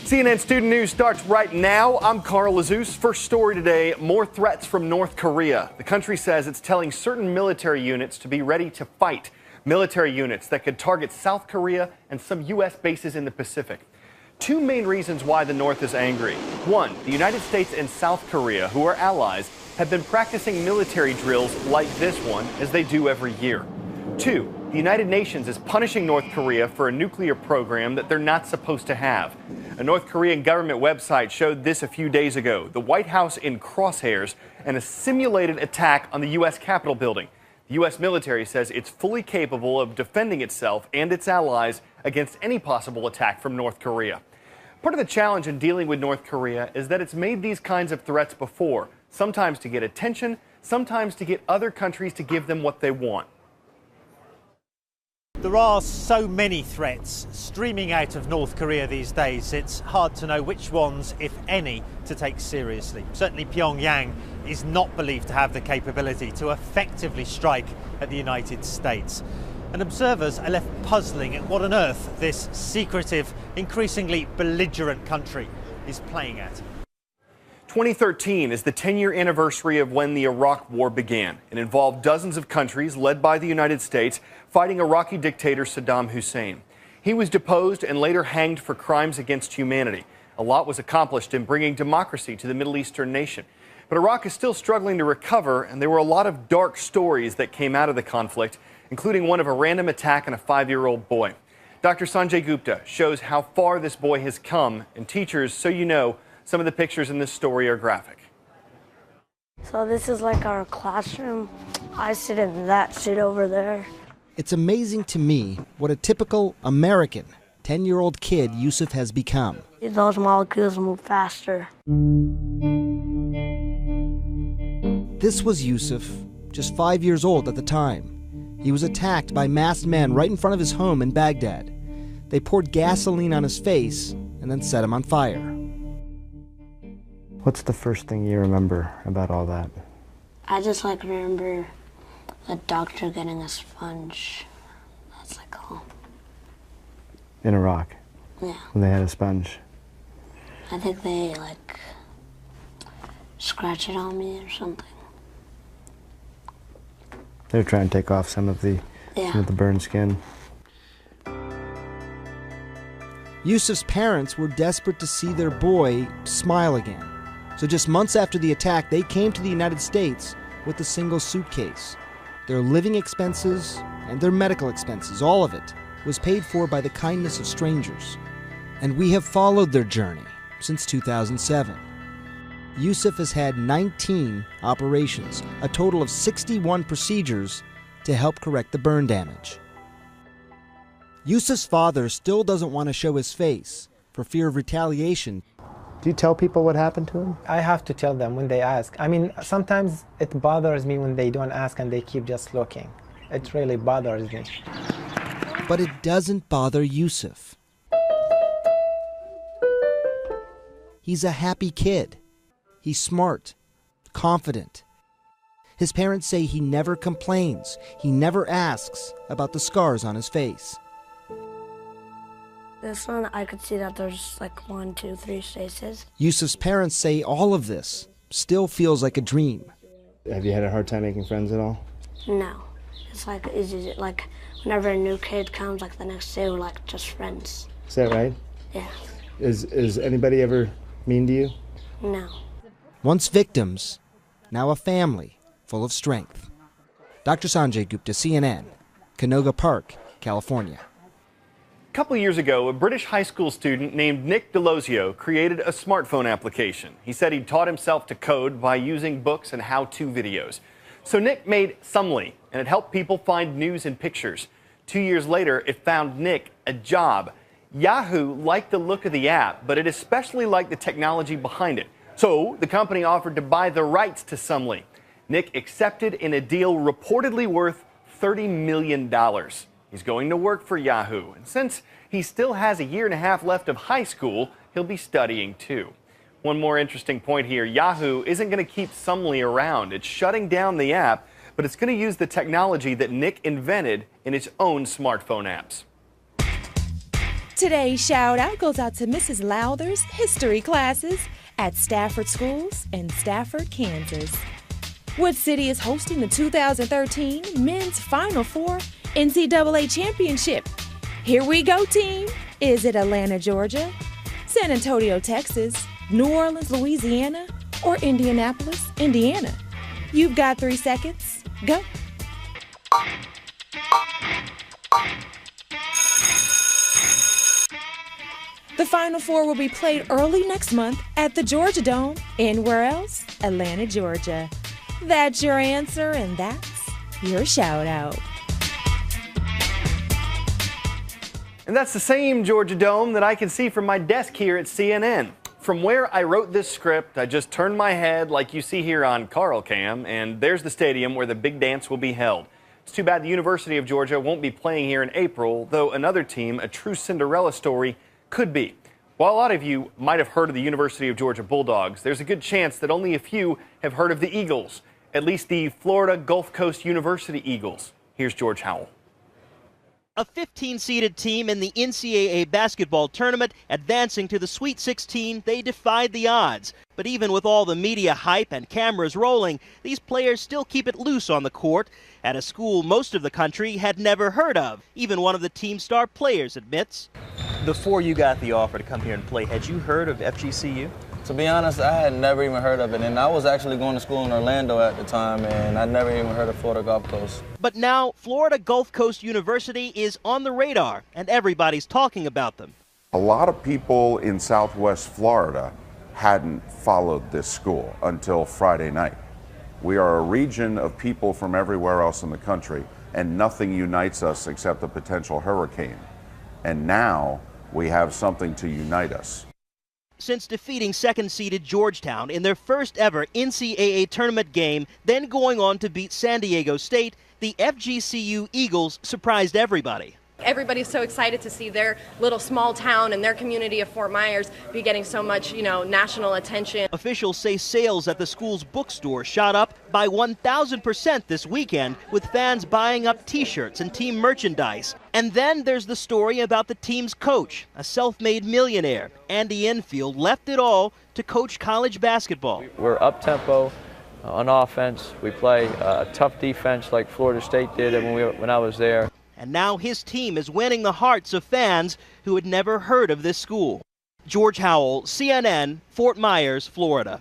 CNN Student News starts right now. I'm Carl Azus. First story today, more threats from North Korea. The country says it's telling certain military units to be ready to fight. Military units that could target South Korea and some U.S. bases in the Pacific. Two main reasons why the North is angry. One, the United States and South Korea, who are allies, have been practicing military drills like this one as they do every year. Two, the United Nations is punishing North Korea for a nuclear program that they're not supposed to have. A North Korean government website showed this a few days ago. The White House in crosshairs and a simulated attack on the U.S. Capitol building. The U.S. military says it's fully capable of defending itself and its allies against any possible attack from North Korea. Part of the challenge in dealing with North Korea is that it's made these kinds of threats before, sometimes to get attention, sometimes to get other countries to give them what they want. There are so many threats streaming out of North Korea these days, it's hard to know which ones, if any, to take seriously. Certainly Pyongyang is not believed to have the capability to effectively strike at the United States. And observers are left puzzling at what on earth this secretive, increasingly belligerent country is playing at. 2013 is the 10-year anniversary of when the Iraq War began. It involved dozens of countries, led by the United States, fighting Iraqi dictator Saddam Hussein. He was deposed and later hanged for crimes against humanity. A lot was accomplished in bringing democracy to the Middle Eastern nation. But Iraq is still struggling to recover, and there were a lot of dark stories that came out of the conflict, including one of a random attack on a 5-year-old boy. Dr. Sanjay Gupta shows how far this boy has come, and teachers, so you know, some of the pictures in this story are graphic. So this is like our classroom. I sit in that seat over there. It's amazing to me what a typical American 10-year-old kid Yusuf has become. Those molecules move faster. This was Yusuf, just 5 years old at the time. He was attacked by masked men right in front of his home in Baghdad. They poured gasoline on his face and then set him on fire. What's the first thing you remember about all that? I just remember the doctor getting a sponge. That's all. In Iraq? Yeah. When they had a sponge? I think they scratch it on me or something. They were trying to take off some of the burned skin. Yusuf's parents were desperate to see their boy smile again. So just months after the attack, they came to the United States with a single suitcase. Their living expenses and their medical expenses, all of it, was paid for by the kindness of strangers. And we have followed their journey since 2007. Yusuf has had 19 operations, a total of 61 procedures to help correct the burn damage. Yusuf's father still doesn't want to show his face for fear of retaliation. Do you tell people what happened to him? I have to tell them when they ask. I mean, sometimes it bothers me when they don't ask and they keep just looking. It really bothers me. But it doesn't bother Yusuf. He's a happy kid. He's smart, confident. His parents say he never complains. He never asks about the scars on his face. This one, I could see that there's 1, 2, 3 stitches. Yusuf's parents say all of this still feels like a dream. Have you had a hard time making friends at all? No. It's easy. Whenever a new kid comes, the next day, we're just friends. Is that right? Yeah. Is anybody ever mean to you? No. Once victims, now a family full of strength. Dr. Sanjay Gupta, CNN, Canoga Park, California. A couple years ago, a British high school student named Nick Delosio created a smartphone application. He said he'd taught himself to code by using books and how-to videos. So Nick made Sumly, and it helped people find news and pictures. 2 years later, it found Nick a job. Yahoo liked the look of the app, but it especially liked the technology behind it. So the company offered to buy the rights to Sumly. Nick accepted in a deal reportedly worth $30 million. He's going to work for Yahoo, and since he still has a year and a half left of high school, he'll be studying too. One more interesting point here, Yahoo isn't going to keep Sumly around. It's shutting down the app, but it's going to use the technology that Nick invented in its own smartphone apps. Today's shout out goes out to Mrs. Lowther's history classes at Stafford Schools in Stafford, Kansas. What city is hosting the 2013 Men's Final Four NCAA Championship? Here we go, team. Is it Atlanta, Georgia, San Antonio, Texas, New Orleans, Louisiana, or Indianapolis, Indiana? You've got 3 seconds. Go. The Final Four will be played early next month at the Georgia Dome. And where else? Atlanta, Georgia. That's your answer, and that's your shout out. And that's the same Georgia Dome that I can see from my desk here at CNN. From where I wrote this script, I just turned my head like you see here on Carl Cam, and there's the stadium where the big dance will be held. It's too bad the University of Georgia won't be playing here in April, though another team, a true Cinderella story, could be. While a lot of you might have heard of the University of Georgia Bulldogs, there's a good chance that only a few have heard of the Eagles, at least the Florida Gulf Coast University Eagles. Here's George Howell. A 15-seeded team in the NCAA basketball tournament advancing to the Sweet 16, they defied the odds. But even with all the media hype and cameras rolling, these players still keep it loose on the court at a school most of the country had never heard of. Even one of the team's star players admits. Before you got the offer to come here and play, had you heard of FGCU? To be honest, I had never even heard of it, and I was actually going to school in Orlando at the time, and I never even heard of Florida Gulf Coast. But now, Florida Gulf Coast University is on the radar, and everybody's talking about them. A lot of people in Southwest Florida hadn't followed this school until Friday night. We are a region of people from everywhere else in the country, and nothing unites us except a potential hurricane. And now we have something to unite us. Since defeating second-seeded Georgetown in their first ever NCAA tournament game, then going on to beat San Diego State, the FGCU Eagles surprised everybody. Everybody's so excited to see their little small town and their community of Fort Myers be getting so much, national attention. Officials say sales at the school's bookstore shot up by 1,000% this weekend, with fans buying up T-shirts and team merchandise. And then there's the story about the team's coach, a self-made millionaire. Andy Enfield left it all to coach college basketball. We're up-tempo on offense. We play tough defense like Florida State did when I was there. And now his team is winning the hearts of fans who had never heard of this school. George Howell, CNN, Fort Myers, Florida.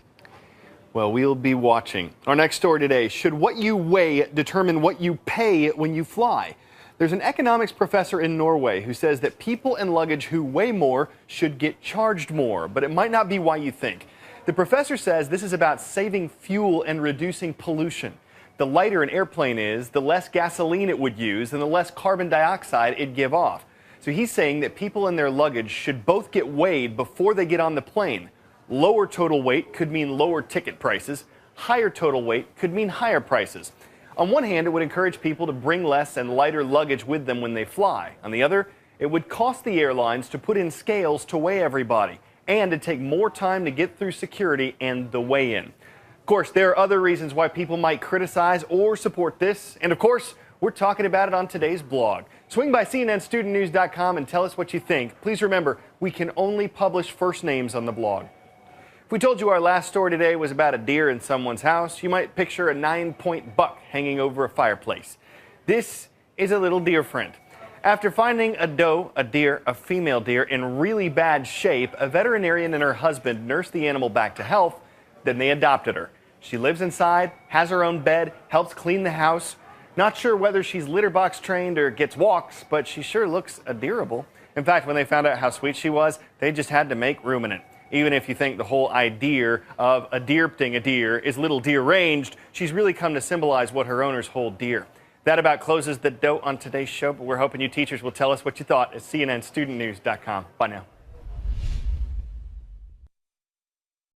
Well, we'll be watching. Our next story today, should what you weigh determine what you pay when you fly? There's an economics professor in Norway who says that people and luggage who weigh more should get charged more, but it might not be why you think. The professor says this is about saving fuel and reducing pollution. The lighter an airplane is, the less gasoline it would use and the less carbon dioxide it'd give off. So he's saying that people and their luggage should both get weighed before they get on the plane. Lower total weight could mean lower ticket prices. Higher total weight could mean higher prices. On one hand, it would encourage people to bring less and lighter luggage with them when they fly. On the other, it would cost the airlines to put in scales to weigh everybody, and it'd take more time to get through security and the weigh-in. Of course, there are other reasons why people might criticize or support this, and of course, we're talking about it on today's blog. Swing by cnnstudentnews.com and tell us what you think. Please remember, we can only publish first names on the blog. If we told you our last story today was about a deer in someone's house, you might picture a 9-point buck hanging over a fireplace. This is a little deer friend. After finding a doe, a female deer, in really bad shape, a veterinarian and her husband nursed the animal back to health. Then they adopted her. She lives inside, has her own bed, helps clean the house. Not sure whether she's litter box trained or gets walks, but she sure looks adorable. In fact, when they found out how sweet she was, they just had to make room in it. Even if you think the whole idea of adopting a deer is a little deranged, she's really come to symbolize what her owners hold dear. That about closes the dough on today's show, but we're hoping you teachers will tell us what you thought at cnnstudentnews.com. Bye now.